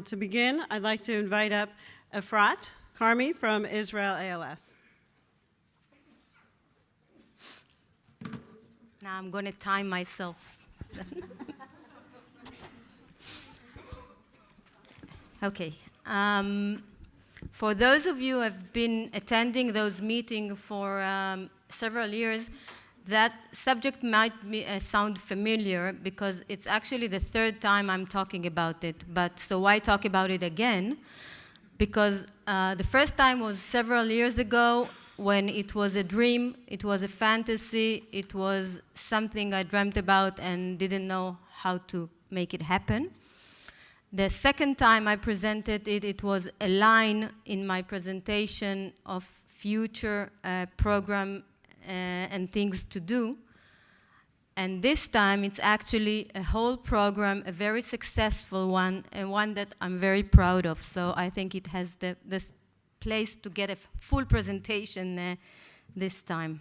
To begin, I'd like to invite up Efrat, Carmi from IsrALS. Now I'm going to time myself. Okay. For those of you who have been attending those meetings for several years, that subject might sound familiar because it's actually the third time I'm talking about it. But so why talk about it again? Because the first time was several years ago when it was a dream, it was a fantasy, it was something I dreamt about and didn't know how to make it happen. The second time I presented it, it was a line in my presentation of future program and things to do. And this time it's actually a whole program, a very successful one, and one that I'm very proud of. So I think it has this place to get a full presentation this time.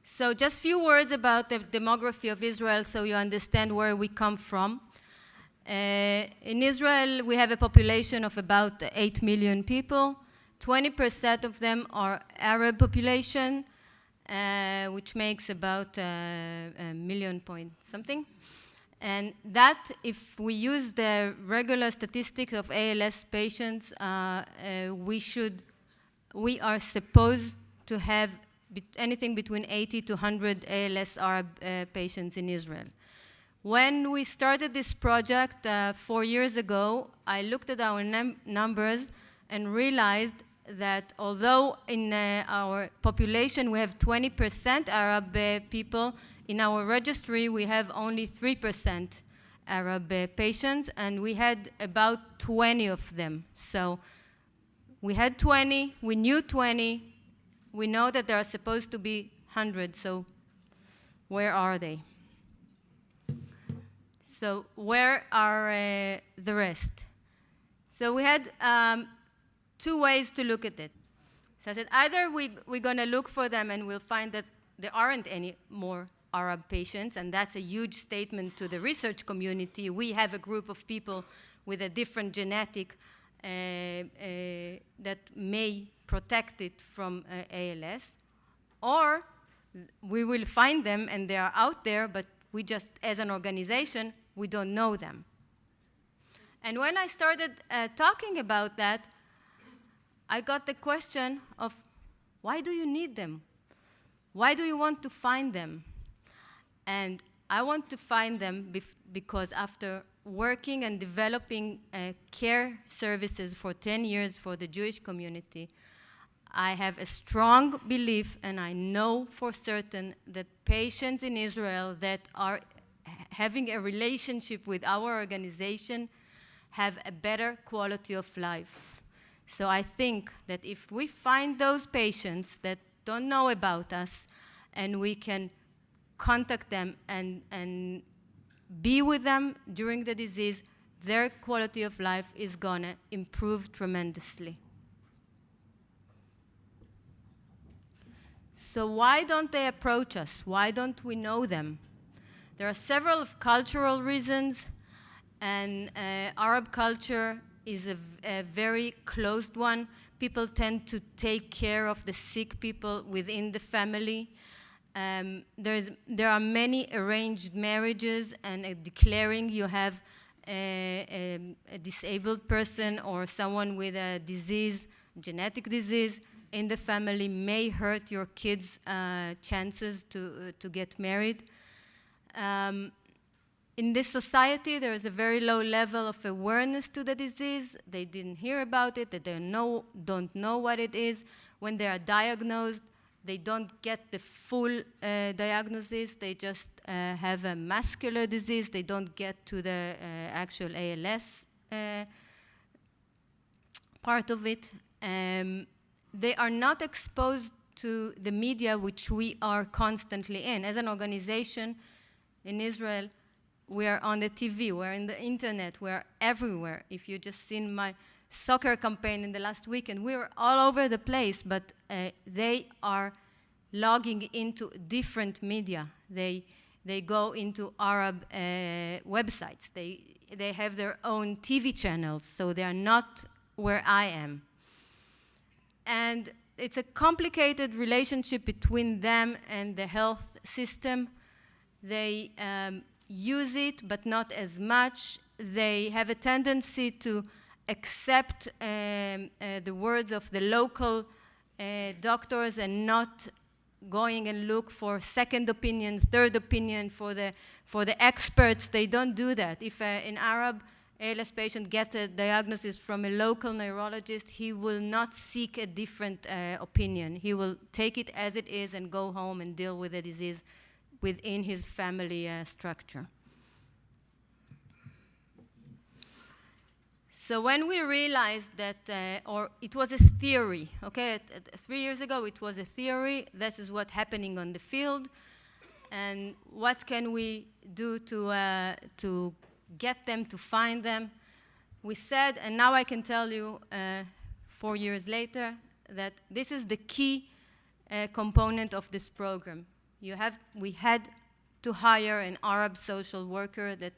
So just a few words about the demography of Israel so you understand where we come from. In Israel, we have a population of about 8 million people. 20% of them are Arab population, which makes about a million point something. And that, if we use the regular statistics of ALS patients, we are supposed to have anything between 80 to 100 ALS Arab patients in Israel. When we started this project 4 years ago, I looked at our numbers and realized that although in our population we have 20% Arab people, in our registry we have only 3% Arab patients, and we had about 20 of them. So we had 20, we knew 20, we know that there are supposed to be 100, so where are they? So where are the rest? So we had two ways to look at it. So I said, either we're going to look for them and we'll find that there aren't any more Arab patients, and that's a huge statement to the research community. We have a group of people with a different genetic that may protect it from ALS. Or we will find them and they are out there, but we just, as an organization, we don't know them. And when I started talking about that, I got the question of, why do you need them? Why do you want to find them? And I want to find them because after working and developing care services for 10 years for the Jewish community, I have a strong belief, and I know for certain that patients in Israel that are having a relationship with our organization have a better quality of life. So I think that if we find those patients that don't know about us and we can contact them and be with them during the disease, their quality of life is going to improve tremendously. So why don't they approach us? Why don't we know them? There are several cultural reasons, and Arab culture is a very closed one. People tend to take care of the sick people within the family. There are many arranged marriages, and declaring you have a disabled person or someone with a disease, genetic disease, in the family may hurt your kids' chances to get married. In this society, there is a very low level of awareness to the disease. They didn't hear about it, they don't know what it is. When they are diagnosed, they don't get the full diagnosis. They just have a muscular disease. They don't get to the actual ALS part of it. They are not exposed to the media, which we are constantly in. As an organization in Israel, we are on the TV, we're in the internet, we're everywhere. If you just seen my soccer campaign in the last weekend, we were all over the place, but they are logging into different media. They go into Arab websites. They they have their own TV channels, so they are not where I am. And it's a complicated relationship between them and the health system. They use it, but not as much. They have a tendency to accept the words of the local doctors and not going and look for second opinions, third opinion for the experts. They don't do that. If an Arab ALS patient gets a diagnosis from a local neurologist, he will not seek a different opinion. He will take it as it is and go home and deal with the disease within his family structure. So when we realized that, or it was a theory, okay, 3 years ago it was a theory, this is what's happening on the field, and what can we do to get them, to find them? We said, and now I can tell you 4 years later, that this is the key component of this program. We had to hire an Arab social worker that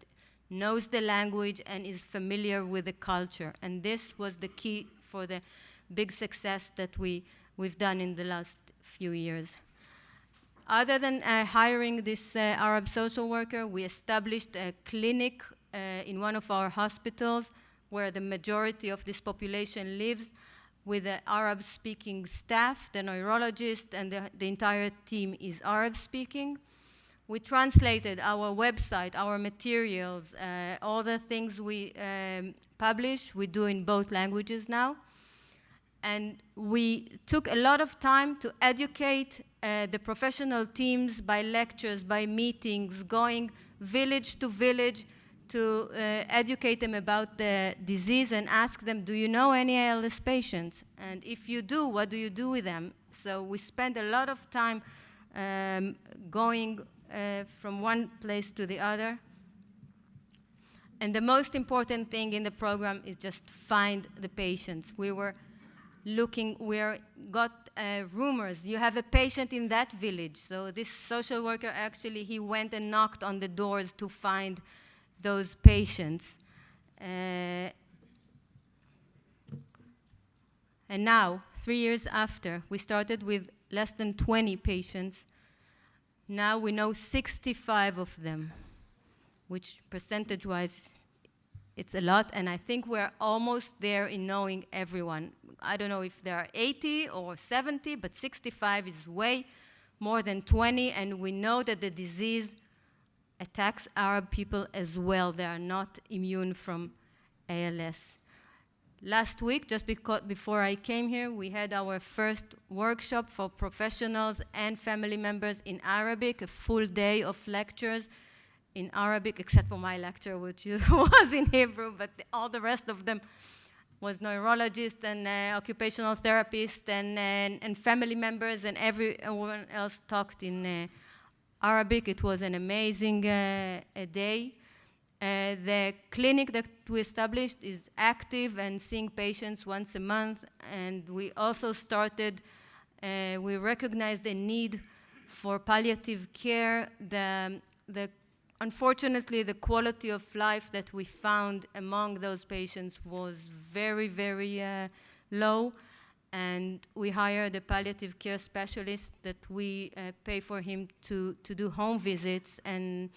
knows the language and is familiar with the culture. And this was the key for the big success that we've done in the last few years. Other than hiring this Arab social worker, we established a clinic in one of our hospitals where the majority of this population lives, with the Arab-speaking staff, the neurologist, and the entire team is Arab-speaking. We translated our website, our materials, all the things we publish, we do in both languages now. And we took a lot of time to educate the professional teams by lectures, by meetings, going village to village to educate them about the disease and ask them, do you know any ALS patients? And if you do, what do you do with them? So we spend a lot of time going from one place to the other. And the most important thing in the program is just find the patients. We got rumors, you have a patient in that village. So this social worker actually, he went and knocked on the doors to find those patients. And now, 3 years after, we started with less than 20 patients. Now we know 65 of them, which percentage-wise, it's a lot, and I think we're almost there in knowing everyone. I don't know if there are 80 or 70, but 65 is way more than 20, and we know that the disease attacks Arab people as well. They are not immune from ALS. Last week, just before I came here, we had our first workshop for professionals and family members in Arabic, a full day of lectures in Arabic, except for my lecture, which was in Hebrew, but all the rest of them was neurologists and occupational therapists and family members, and everyone else talked in Arabic. It was an amazing day. The clinic that we established is active and seeing patients once a month, and we also started, we recognized the need for palliative care. Unfortunately, the quality of life that we found among those patients was very, very low, and we hired a palliative care specialist that we pay for him to do home visits and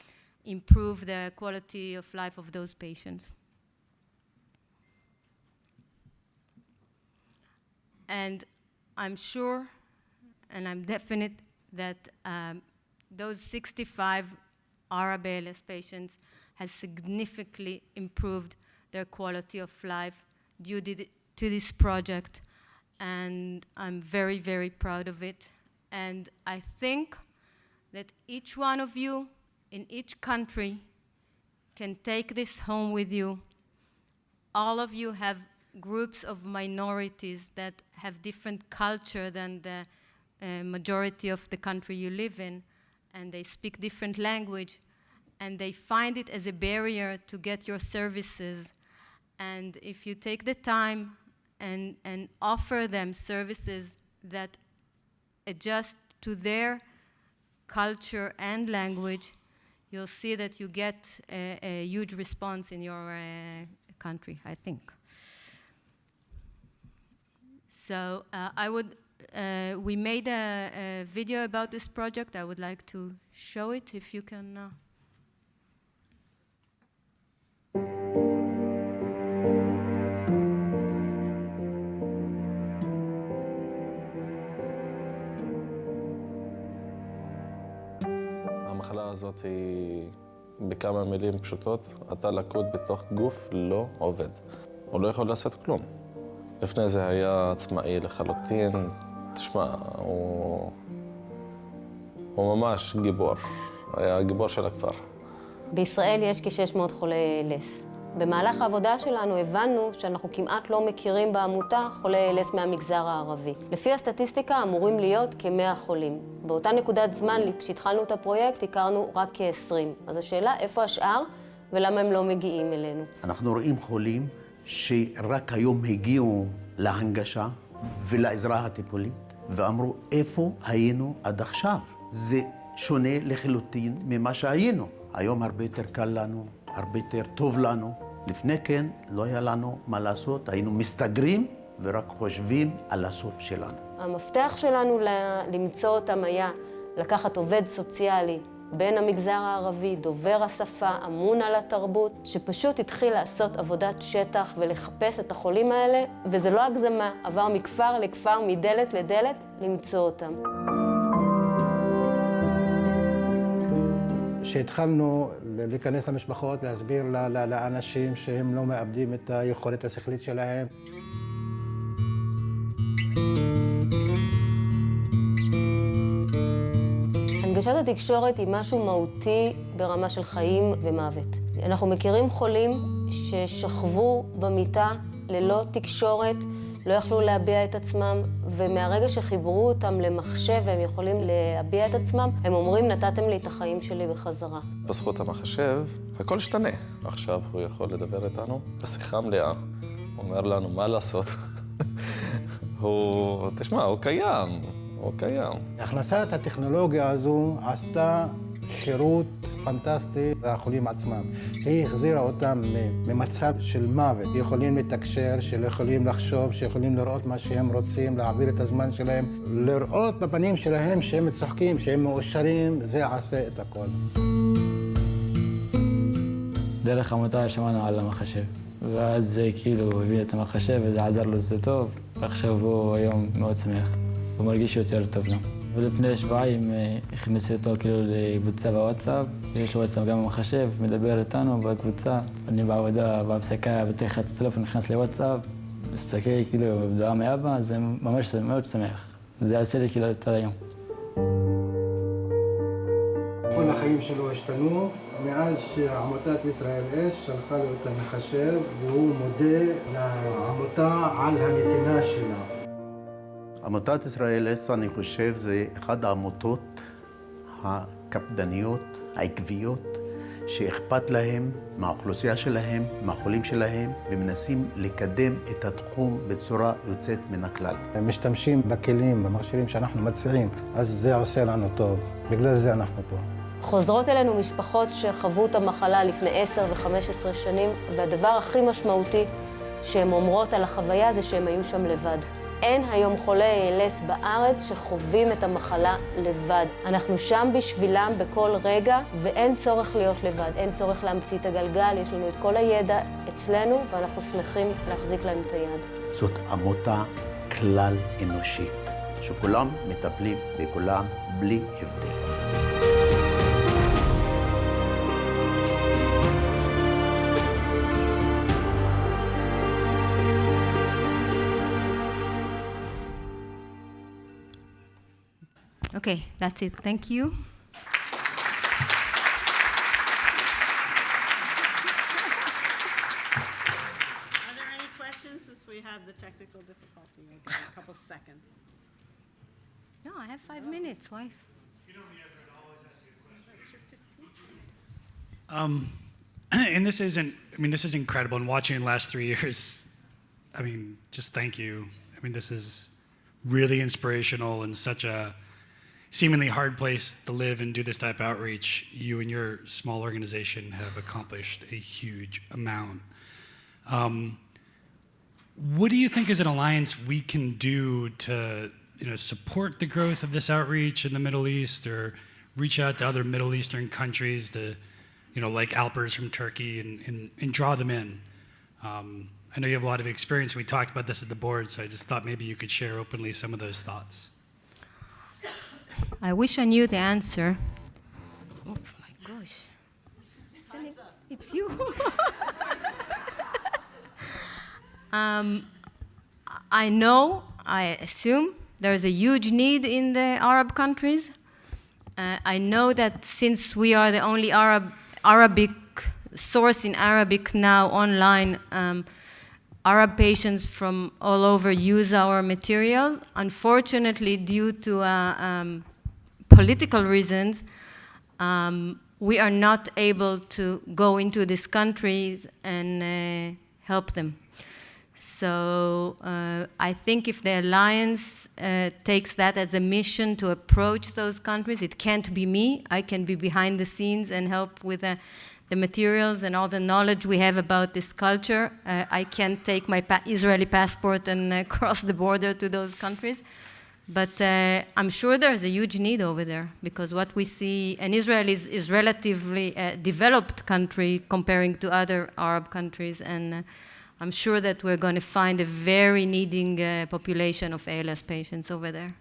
improve the quality of life of those patients. And I'm sure, and I'm definite that those 65 Arab ALS patients has significantly improved their quality of life due to this project. And I'm very, very proud of it. And I think that each one of you in each country can take this home with you. All of you have groups of minorities that have different culture than the majority of the country you live in, and they speak different language, and they find it as a barrier to get your services. And if you take the time and offer them services that adjust to their culture and language, you'll see that you get a huge response in your country, I think. So we made a video about this project. I would like to show it if you can. המחלה הזאת היא בכמה מילים פשוטות, אתה לכוד בתוך גוף לא עובד. הוא לא יכול לעשות כלום. לפני זה היה עצמאי לחלוטין. תשמע, הוא ממש גיבור. היה הגיבור של הכפר. בישראל יש כ-600 חולי ALS. במהלך העבודה שלנו הבנו שאנחנו כמעט לא מכירים בעמותה חולי ALS מהמגזר הערבי. לפי הסטטיסטיקה אמורים להיות כ-100 חולים. באותה נקודת זמן, כשהתחלנו את הפרויקט, הכרנו רק כ-20. אז השאלה, איפה השאר ולמה הם לא מגיעים אלינו? אנחנו רואים חולים שרק היום הגיעו להנגשה ולעזרה הטיפולית, ואמרו, איפה היינו עד עכשיו? זה שונה לחלוטין ממה שהיינו. היום הרבה יותר קל לנו, הרבה יותר טוב לנו. לפני כן לא היה לנו מה לעשות, היינו מסתגרים ורק חושבים על הסוף שלנו. המפתח שלנו למצוא אותם היה לקחת עובד סוציאלי בין המגזר הערבי, דובר השפה, אמון על התרבות, שפשוט התחיל לעשות עבודת שטח ולחפש את החולים האלה, וזה לא הגזמה, עבר מכפר לכפר, מדלת לדלת, למצוא אותם. כשהתחלנו להיכנס למשפחות, להסביר לאנשים שהם לא מאבדים את היכולת השכלית שלהם. הנגשת התקשורת היא משהו מהותי ברמה של חיים ומוות. אנחנו מכירים חולים ששכבו במיטה ללא תקשורת, לא יכלו להביע את עצמם, ומהרגע שחיברו אותם למחשב והם יכולים להביע את עצמם, הם אומרים, נתתם לי את החיים שלי בחזרה. בזכות המחשב, הכל השתנה. עכשיו הוא יכול לדבר איתנו בשיחה מלאה. הוא אומר לנו מה לעשות. תשמע, הוא קיים. הכנסת הטכנולוגיה הזו עשתה שירות פנטסטי לחולים עצמם. היא החזירה אותם ממצב של מוות. יכולים לתקשר, שיכולים לחשוב, שיכולים לראות מה שהם רוצים, להעביר את הזמן שלהם. לראות בפנים שלהם שהם צוחקים, שהם מאושרים, זה עשה את הכל. דרך עמותה שמענו על המחשב, ואז זה כאילו הביא את המחשב וזה עזר לו, זה טוב, ועכשיו הוא היום מאוד שמח. הוא מרגיש יותר טוב גם. ולפני שבועיים הכניסו אותו כאילו לקבוצה בוואטסאפ, יש לו וואטסאפ גם במחשב, מדבר איתנו בקבוצה. אני בעבודה, בהפסקה, פותח את הטלפון, נכנס לוואטסאפ, מסתכל כאילו בדעה מאבא, זה ממש מאוד שמח. זה עושה לי כאילו יותר היום. כל החיים שלו השתנו מאז שעמותת IsrALS שלחה לו את המחשב, והוא מודה לעמותה על הנתינה שלה. עמותת IsrALS, אני חושב, זה אחת העמותות הקפדניות, העקביות, שאכפת להם מהאוכלוסייה שלהם, מהחולים שלהם, ומנסים לקדם את התחום בצורה יוצאת מן הכלל. הם משתמשים בכלים, במכשירים שאנחנו מציעים, אז זה עושה לנו טוב. בגלל זה אנחנו פה. חוזרות אלינו משפחות שחוו את המחלה לפני 10 ו-15 שנים, והדבר הכי משמעותי שהן אומרות על החוויה זה שהם היו שם לבד. אין היום חולי ALS בארץ שחווים את המחלה לבד. אנחנו שם בשבילם בכל רגע, ואין צורך להיות לבד, אין צורך להמציא את הגלגל, יש לנו את כל הידע אצלנו, ואנחנו שמחים להחזיק להם את היד. זאת עמותה כלל אנושית, שכולם מטפלים בכולם בלי הבדל. Okay, that's it. Thank you. Are there any questions since we had the technical difficulty? We'll give it a couple seconds. No, I have 5 minutes, wife. And this is incredible. And watching the last 3 years, I mean, just thank you. I mean, this is really inspirational and such a seemingly hard place to live and do this type of outreach, you and your small organization have accomplished a huge amount. What do you think as an alliance we can do to support the growth of this outreach in the Middle East, or reach out to other Middle Eastern countries to, like Alpers from Turkey, and draw them in? I know you have a lot of experience. We talked about this at the board, so I just thought maybe you could share openly some of those thoughts. I wish I knew the answer. Oh my gosh. It's you. I know, I assume, there is a huge need in the Arab countries. I know that since we are the only Arabic source in Arabic now online, Arab patients from all over use our materials. Unfortunately, due to political reasons, we are not able to go into these countries and help them. So I think if the Alliance takes that as a mission to approach those countries, it can't be me. I can be behind the scenes and help with the materials and all the knowledge we have about this culture. I can't take my Israeli passport and cross the border to those countries. But I'm sure there's a huge need over there, because what we see, and Israel is relatively a developed country comparing to other Arab countries, and I'm sure that we're going to find a very needing population of ALS patients over there.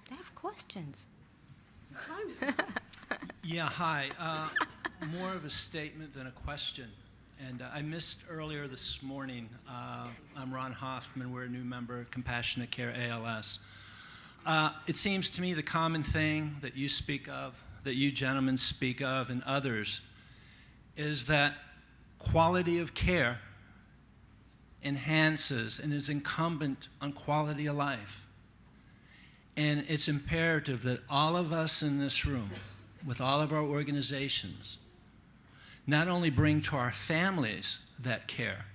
They have questions. Yeah, hi. More of a statement than a question. And I missed earlier this morning. I'm Ron Hoffman. We're a new member, Compassionate Care ALS. It seems to me the common thing that you speak of, that you gentlemen speak of, and others, is that quality of care enhances and is incumbent on quality of life. And it's imperative that all of us in this room, with all of our organizations, not only bring to our families that care,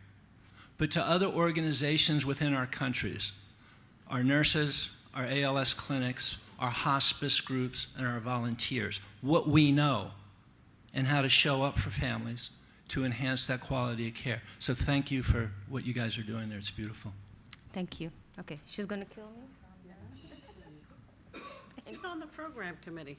but to other organizations within our countries, our nurses, our ALS clinics, our hospice groups, and our volunteers, what we know and how to show up for families to enhance that quality of care. So thank you for what you guys are doing there. It's beautiful. Thank you. Okay, she's going to kill me? She's on the program committee.